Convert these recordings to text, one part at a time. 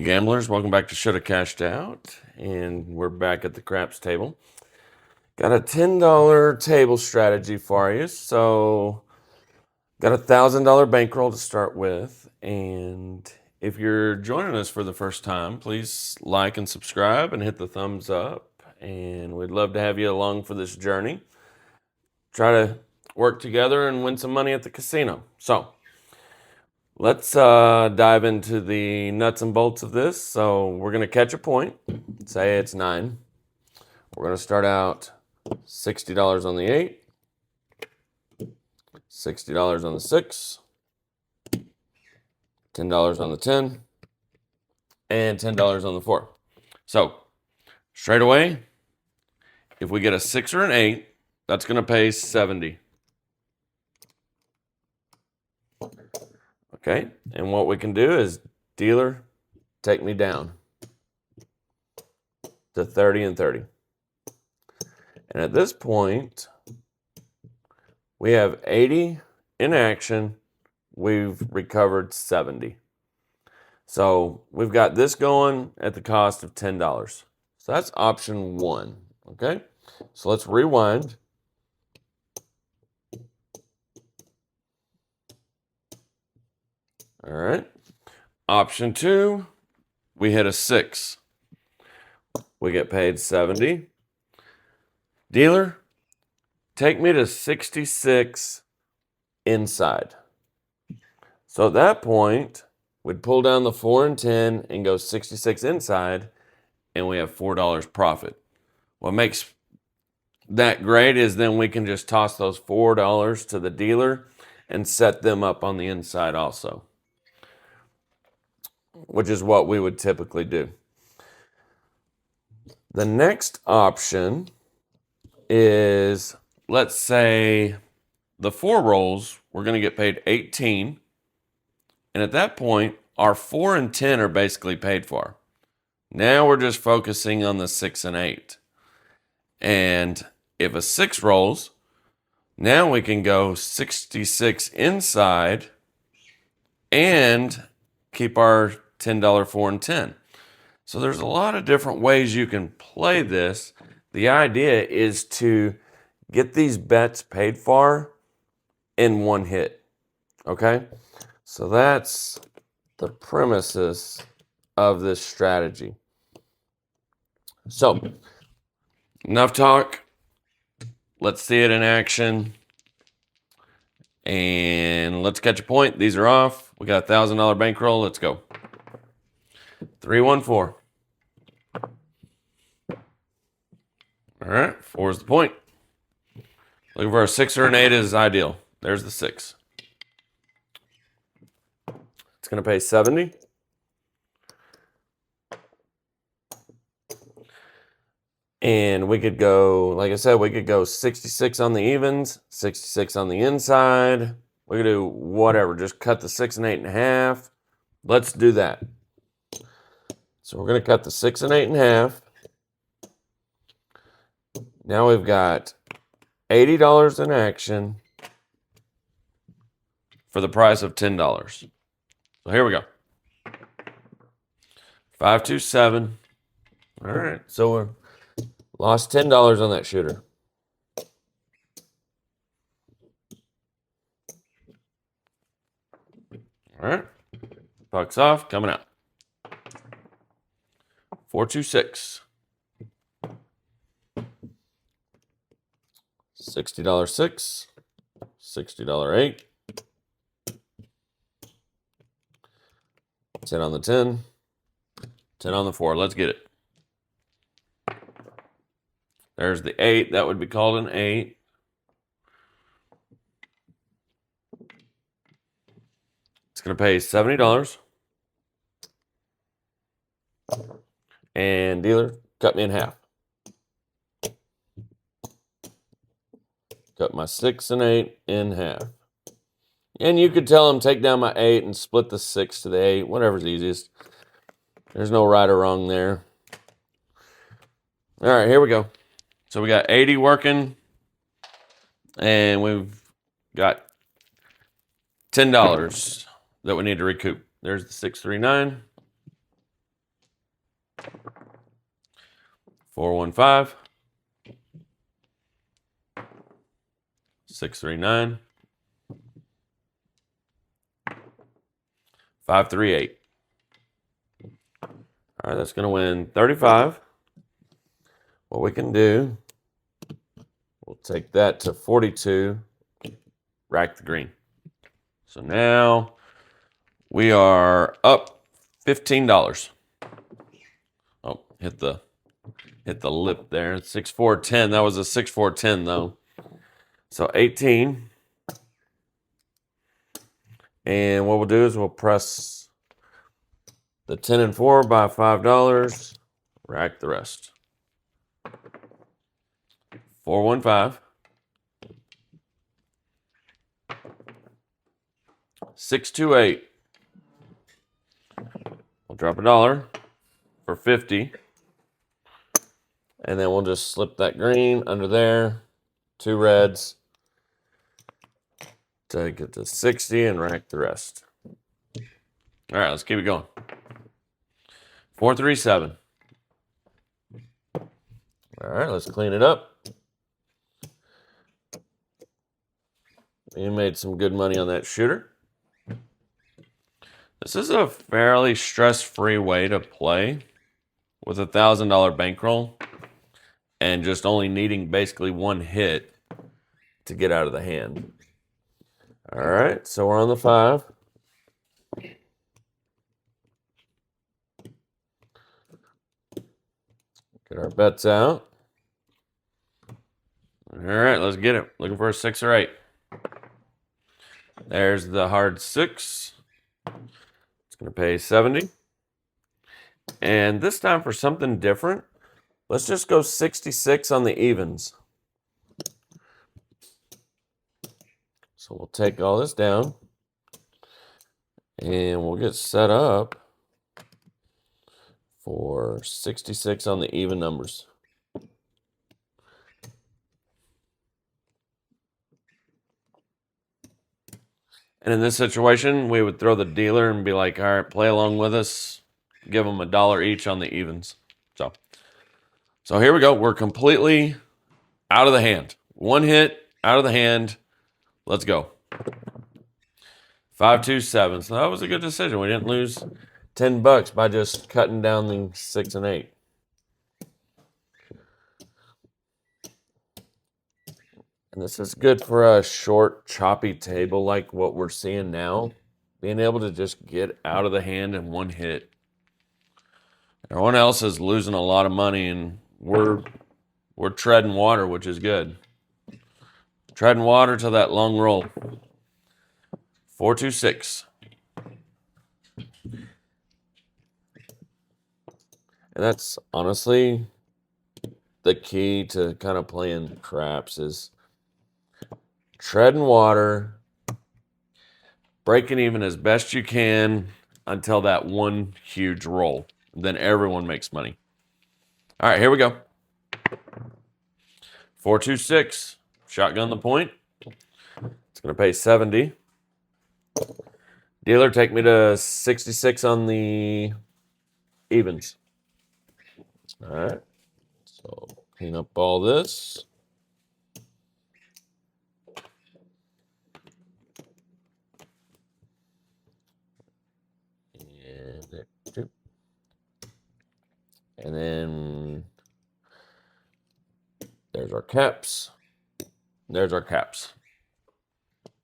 gamblers, welcome back to Shoulda Cashed Out, and we're back at the craps table. Got a $10 table strategy for you. So got a $1,000 bankroll to start with, and if you're joining us for the first time, please like and subscribe and hit the thumbs up, and we'd love to have you along for this journey. Try to work together and win some money at the casino. So let's dive into the nuts and bolts of this. So we're going to catch a point. Say it's 9. We're going to start out $60 on the 8, $60 on the 6, $10 on the 10, and $10 on the 4. So straight away, if we get a 6 or an 8, that's going to pay 70. Okay, and what we can do is, dealer, take me down to 30 and 30. And at this point, we have 80 in action. We've recovered 70. So we've got this going at the cost of $10. So that's option 1, okay? So let's rewind. All right. Option 2, we hit a 6. We get paid 70. Dealer, take me to 66 inside. So at that point, we'd pull down the 4 and 10 and go 66 inside, and we have $4 profit. What makes that great is then we can just toss those $4 to the dealer and set them up on the inside also, which is what we would typically do. The next option is, let's say the 4 rolls, we're going to get paid 18. And at that point, our 4 and 10 are basically paid for. Now we're just focusing on the 6 and 8. And if a 6 rolls, now we can go 66 inside and keep our $10 4 and 10. So there's a lot of different ways you can play this. The idea is to get these bets paid for in one hit. Okay? So that's the premises of this strategy. So enough talk. Let's see it in action. And let's catch a point. These are off. We got a $1,000 bankroll. Let's go. 3-1-4. All right, 4 is the point. Looking for a 6 or an 8 is ideal. There's the 6. It's going to pay 70. And we could go, like I said, we could go 66 on the evens, 66 on the inside. We could do whatever. Just cut the 6 and 8 in half. Let's do that. So we're going to cut the 6 and 8 in half. Now we've got $80 in action for the price of $10. So here we go. 527. All right. So we lost $10 on that shooter. All right. Puck's off. Coming out. 426. $60 6. $60 8. 10 on the 10. 10 on the 4. Let's get it. There's the 8. That would be called an 8. It's going to pay $70. And dealer, cut me in half. Cut my 6 and 8 in half. And you could tell him, take down my 8 and split the 6 to the 8. Whatever's easiest. There's no right or wrong there. All right, here we go. So we got 80 working. And we've got $10 that we need to recoup. There's the 639. 415. 639. 538. All right, that's going to win 35. What we can do, we'll take that to 42, rack the green. So now we are up $15. Oh, hit the lip there. 6, 4, 10. That was a 6, 4, 10 though. So 18. And what we'll do is we'll press the 10 and 4 by $5. Rack the rest. 415. 628. We'll drop $1 for 50. And then we'll just slip that green under there. 2 reds. Take it to 60 and rack the rest. All right, let's keep it going. 437. All right, let's clean it up. We made some good money on that shooter. This is a fairly stress-free way to play with a $1,000 bankroll and just only needing basically one hit to get out of the hand. All right, so we're on the 5. Get our bets out. All right, let's get it. Looking for a 6 or 8. There's the hard 6. It's going to pay 70. And this time for something different, let's just go 66 on the evens. So we'll take all this down and we'll get set up for 66 on the even numbers. And in this situation, we would throw the dealer and be like, all right, play along with us. Give them $1 each on the evens. So here we go. We're completely out of the hand. One hit, out of the hand. Let's go. 527. So that was a good decision. We didn't lose $10 by just cutting down the 6 and 8. And this is good for a short, choppy table like what we're seeing now. Being able to just get out of the hand in one hit. Everyone else is losing a lot of money, and we're treading water, which is good. Treading water to that long roll. 426. And that's honestly the key to kind of playing craps is treading water, breaking even as best you can until that one huge roll. Then everyone makes money. All right, here we go. 426. Shotgun the point. It's going to pay 70. Dealer, take me to 66 on the evens. All right. So clean up all this. And then there's our caps. There's our caps.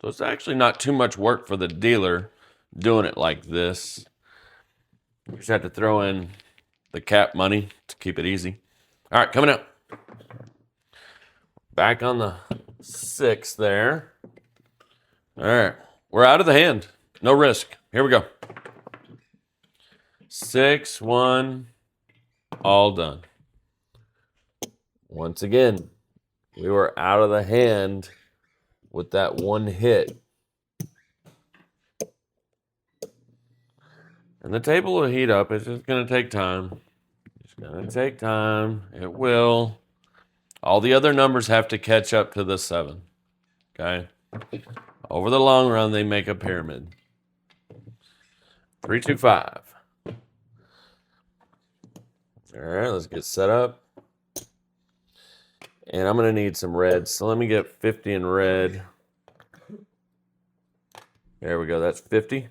So it's actually not too much work for the dealer doing it like this. You just have to throw in the cap money to keep it easy. All right, coming up. Back on the 6 there. All right, we're out of the hand. No risk. Here we go. 6, 1, all done. Once again, we were out of the hand with that one hit. And the table will heat up. It's just going to take time. It's going to take time. It will. All the other numbers have to catch up to the 7. Okay? Over the long run, they make a pyramid. 325. All right, let's get set up. And I'm going to need some red. So let me get 50 in red. There we go. That's 50.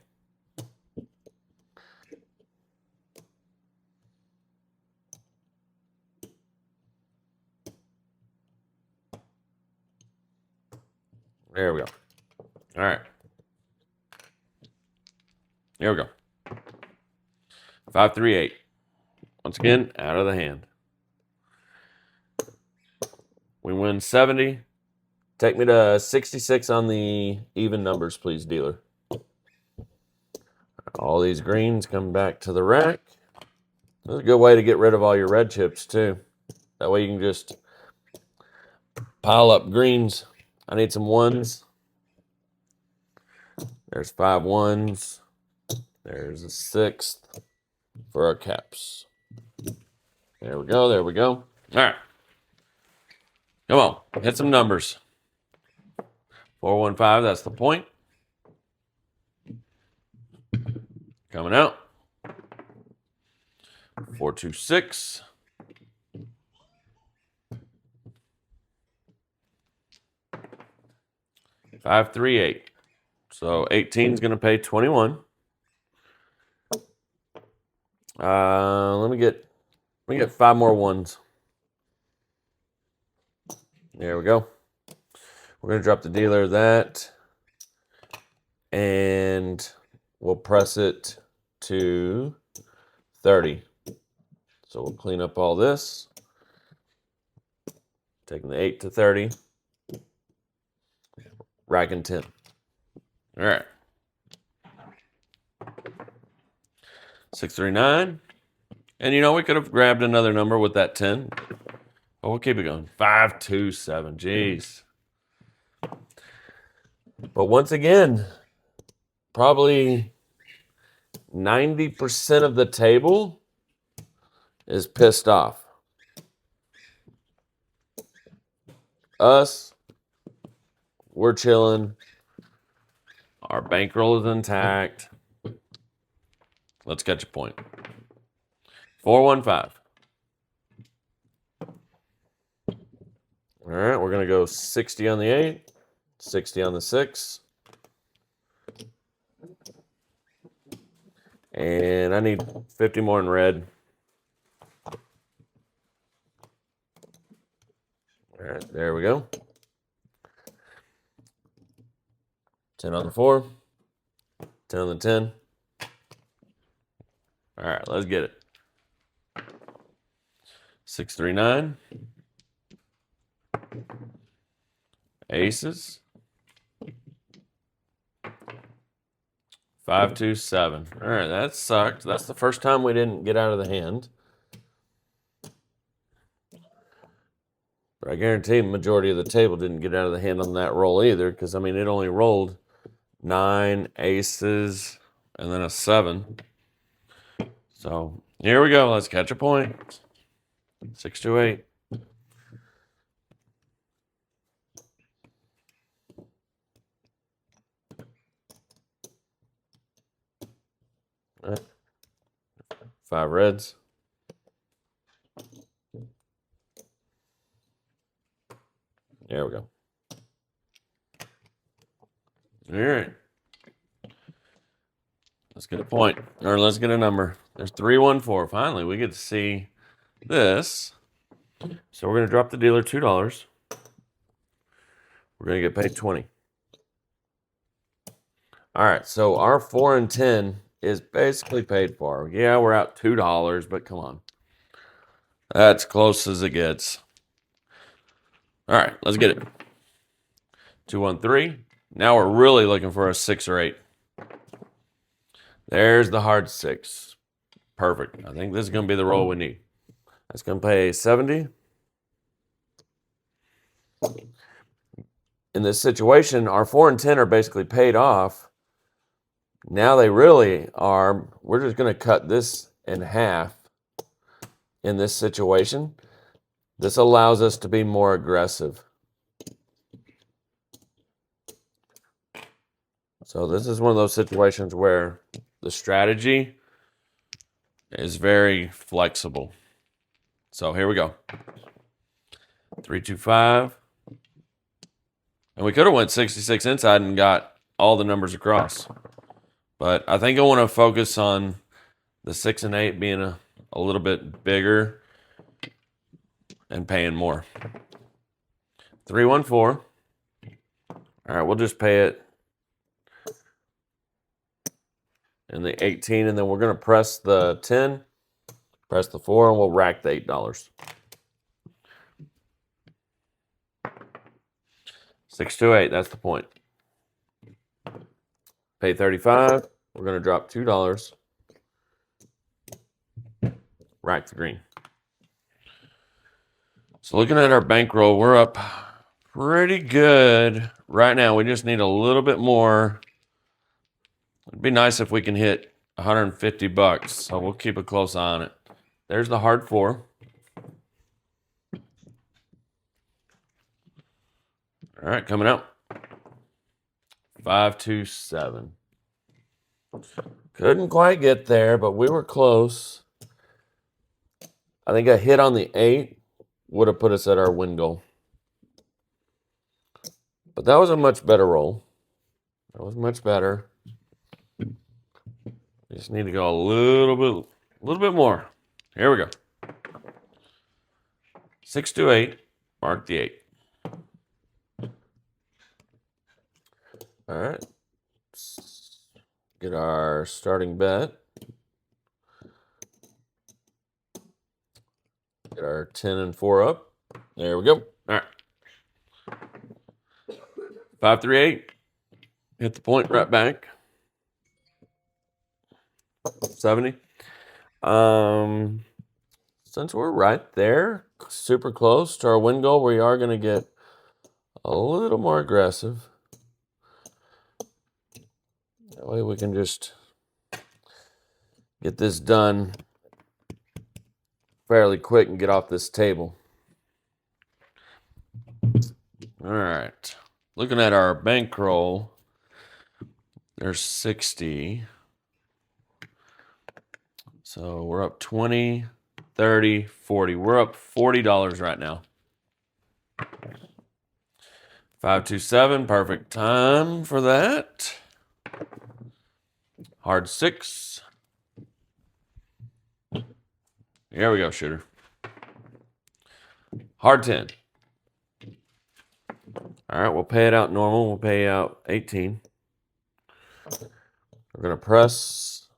There we go. All right. There we go. 5, 3, 8. Once again, out of the hand. We win 70. Take me to 66 on the even numbers, please, dealer. All these greens come back to the rack. That's a good way to get rid of all your red chips, too. That way you can just pile up greens. I need some ones. There's 5 ones. There's a 6th for our caps. There we go. There we go. All right. Come on. Hit some numbers. 415, that's the point. Coming out. 426. 5, 3, 8. So 18 is going to pay 21. Let me get 5 more ones. There we go. We're going to drop the dealer that, and we'll press it to 30. So we'll clean up all this. Taking the 8 to 30. Racking 10. All right. 639. And you know, we could have grabbed another number with that 10. But we'll keep it going. 527. Jeez. But once again, probably 90% of the table is pissed off. Us, we're chilling. Our bankroll is intact. Let's catch a point. 415. All right, we're going to go 60 on the 8, 60 on the 6. And I need 50 more in red. All right, there we go. 10 on the 4. 10 on the 10. All right, let's get it. 639. Aces. 527. All right, that sucked. That's the first time we didn't get out of the hand. But I guarantee the majority of the table didn't get out of the hand on that roll either, because, I mean, it only rolled 9 aces and then a 7. So here we go. Let's catch a point. 628. All right. 5 reds. There we go. All right. Let's get a point, or let's get a number. There's 314. Finally, we get to see this. So we're going to drop the dealer $2. We're going to get paid 20. All right, so our 4 and 10 is basically paid for. Yeah, we're out $2, but come on. That's close as it gets. All right, let's get it. 213. Now we're really looking for a 6 or 8. There's the hard 6. Perfect. I think this is going to be the roll we need. That's going to pay 70. In this situation, our 4 and 10 are basically paid off. Now they really are. We're just going to cut this in half in this situation. This allows us to be more aggressive. So this is one of those situations where the strategy is very flexible. So here we go. 325. And we could have went 66 inside and got all the numbers across. But I think I want to focus on the 6 and 8 being a little bit bigger and paying more. 314. All right, we'll just pay it in the 18, and then we're going to press the 10, press the 4, and we'll rack the $8. 628, that's the point. Pay 35. We're going to drop $2. Rack the green. So looking at our bankroll, we're up pretty good right now. We just need a little bit more. It'd be nice if we can hit 150 bucks. So we'll keep a close eye on it. There's the hard 4. All right, coming out. 527. Couldn't quite get there, but we were close. I think a hit on the 8 would have put us at our win goal. But that was a much better roll. That was much better. Just need to go a little bit more. Here we go. 628. Mark the 8. All right. Get our starting bet. Get our 10 and 4 up. There we go. All right. 538. Hit the point right back. 70. Since we're right there, super close to our win goal, we are going to get a little more aggressive. That way we can just get this done fairly quick and get off this table. All right. Looking at our bankroll, there's 60. So we're up 20, 30, 40. We're up $40 right now. 527, perfect time for that. Hard 6. Here we go, shooter. Hard 10. All right, we'll pay it out normal. We'll pay out 18. We're going to press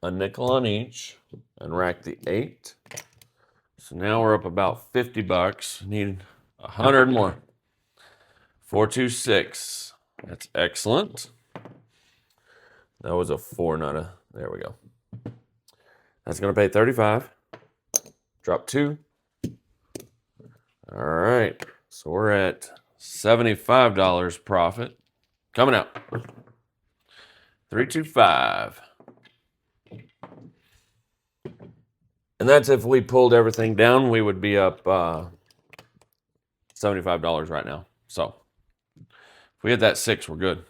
a nickel on each and rack the 8. So now we're up about 50 bucks. Need 100 more. 426. That's excellent. That was a 4, not a... There we go. That's going to pay 35. Drop 2. All right. So we're at $75 profit. Coming out. 325. And that's if we pulled everything down, we would be up $75 right now. So if we hit that 6, we're good.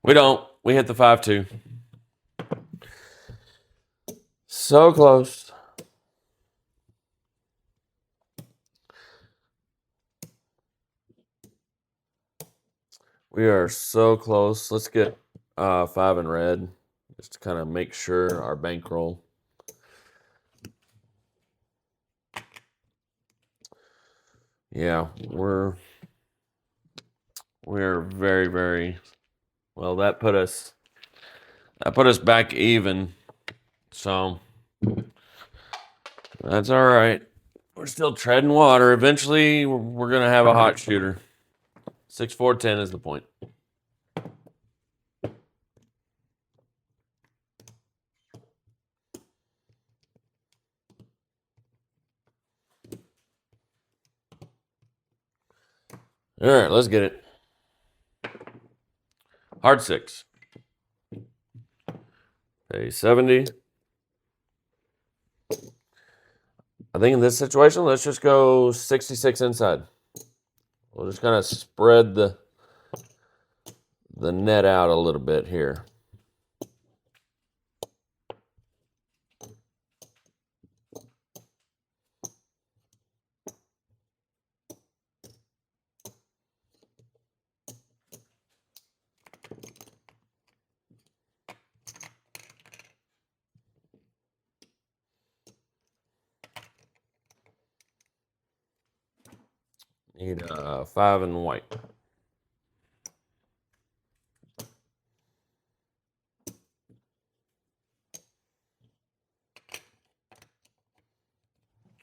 We don't. We hit the 5-2. So close. We are so close. Let's get 5 in red just to kind of make sure our bankroll. Yeah, we're very, very well. That put us back even. So that's all right. We're still treading water. Eventually, we're gonna have a hot shooter. 6-4-10 is the point. All right, let's get it. Hard 6. Pay 70. I think in this situation, let's just go 66 inside. We'll just kind of spread the net out a little bit here. Need 5 and white.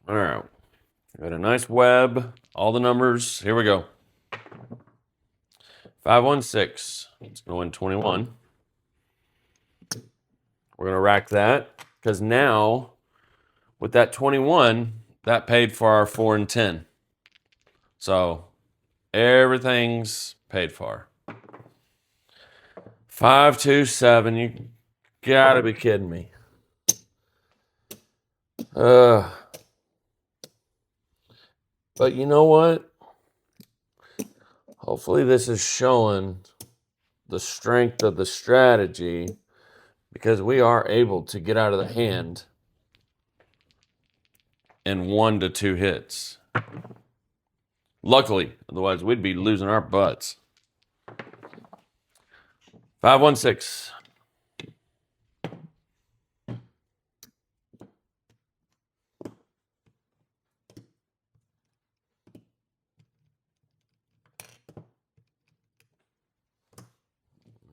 All right. Got a nice web. All the numbers. Here we go. 516. Let's go in 21. We're going to rack that because now with that 21, that paid for our 4 and 10. So everything's paid for. 527. You gotta be kidding me. But you know what? Hopefully this is showing the strength of the strategy because we are able to get out of the hand in 1 to 2 hits. Luckily, otherwise we'd be losing our butts. 516.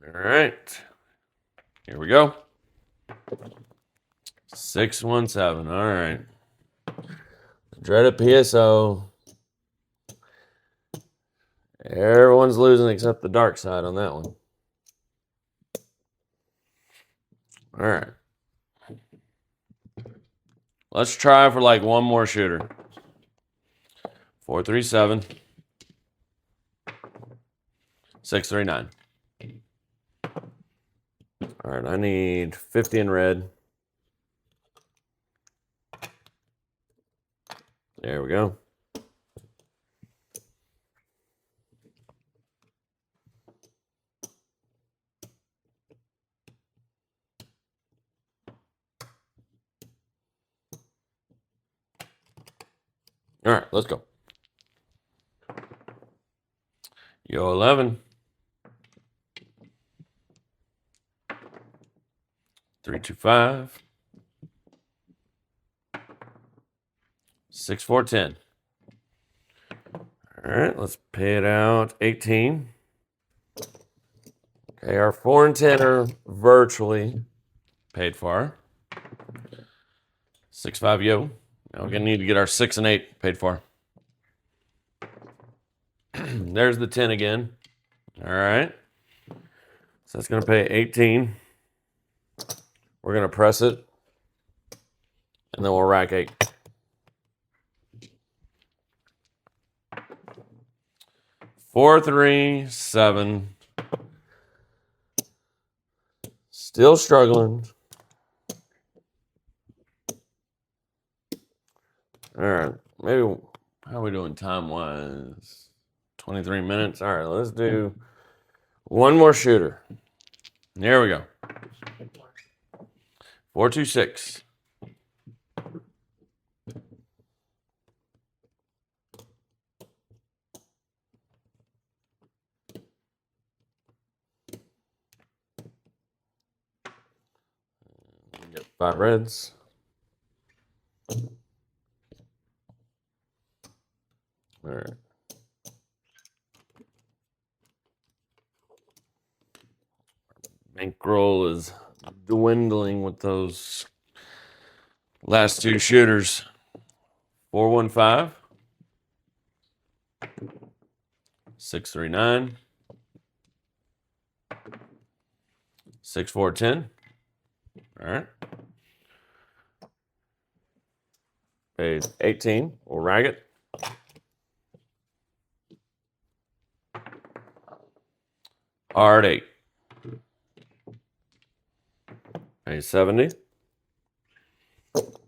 All right. Here we go. 617. All right. Dreaded PSO. Everyone's losing except the dark side on that one. All right. Let's try for like one more shooter. 437. 639. All right, I need 50 in red. There we go. All right, let's go. Yo 11. 325. 6410. All right, let's pay it out. 18. Okay, our 4 and 10 are virtually paid for. 6-5 yo. Now we're gonna need to get our 6 and 8 paid for. There's the 10 again. All right. So that's gonna pay 18. We're gonna press it, and then we'll rack 8. 4, 3, 7. Still struggling. All right. Maybe, how are we doing time-wise? 23 minutes. All right, let's do one more shooter. There we go. 426. Get 5 reds. All right. Bankroll is dwindling with those last 2 shooters. 415. 639. 6410. All right. Pays 18. We'll rag it. Hard 8. Pays 70.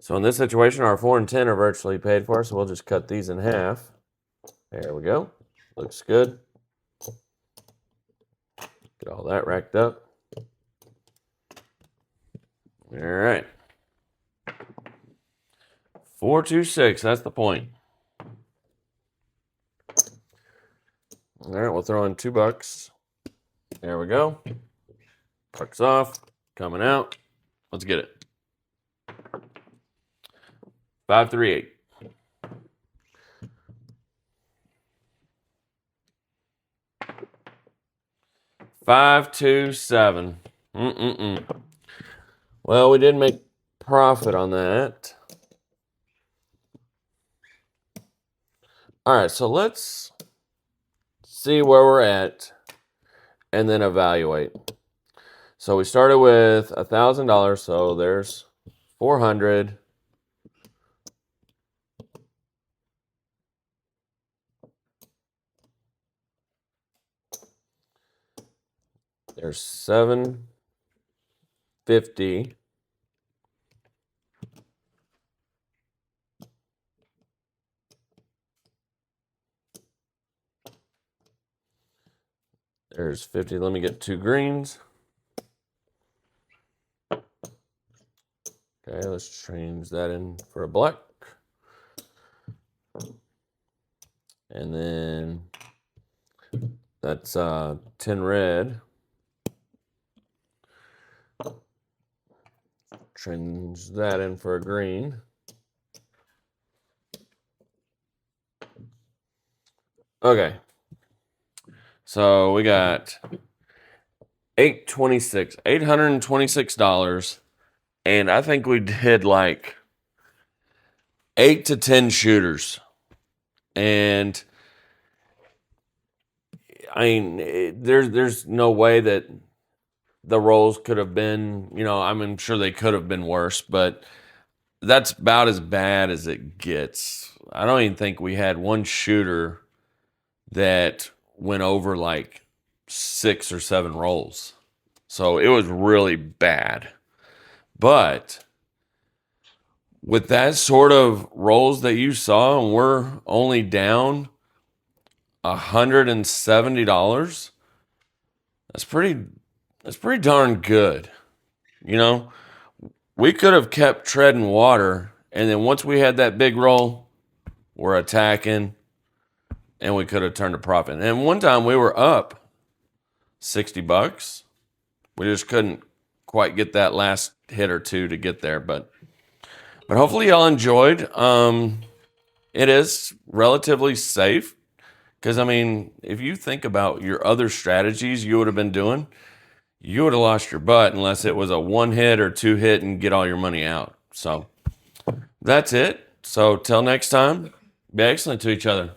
So in this situation, our 4 and 10 are virtually paid for, so we'll just cut these in half. There we go. Looks good. Get all that racked up. All right. 426, that's the point. All right, we'll throw in $2. There we go. Puck's off, coming out. Let's get it. 538. 527. Well, we did make profit on that. All right, so let's see where we're at and then evaluate. So we started with $1,000, so there's 400. There's 750. There's 50. Let me get 2 greens. Okay, let's change that in for a black. And then that's 10 red. Change that in for a green. Okay. So we got $826. And I think we did like 8 to 10 shooters. And I mean, there's no way that the rolls could have been, I'm sure they could have been worse, but that's about as bad as it gets. I don't even think we had one shooter that went over like 6 or 7 rolls. So it was really bad. But with that sort of rolls that you saw, and we're only down $170, that's pretty darn good. We could have kept treading water, and then once we had that big roll, we're attacking, and we could have turned a profit. And one time we were up $60. We just couldn't quite get that last hit or two to get there, but hopefully y'all enjoyed. It is relatively safe because, I mean, if you think about your other strategies you would have been doing, you would have lost your butt unless it was a 1 hit or 2 hit and get all your money out. So that's it. So till next time, be excellent to each other.